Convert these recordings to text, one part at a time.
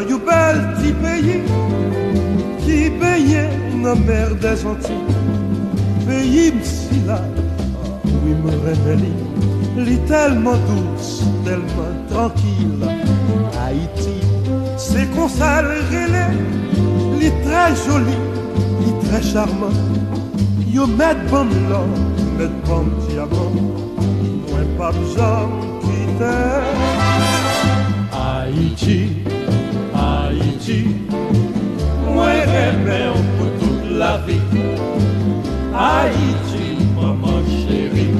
you bel petit pays qui baignait dans la mer des Antilles. Pays m'si là, oui me révèle, l'est tellement douce, tellement tranquille. Haïti, c'est qu'on ça le relais, l'est très joli, l'est très charmant. Yo met bon l'or, met bon diamant, moi pas besoin quitter. Haïti, Haïti, moi j'aime pour toute la vie. Haïti, maman chérie,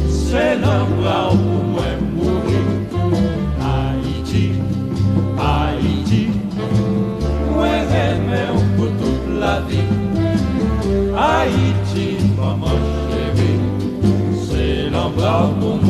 c'est l'endroit où moi mourir. Haïti, Haïti, moi j'aime pour toute la vie. Haïti, maman chérie, c'est l'endroit où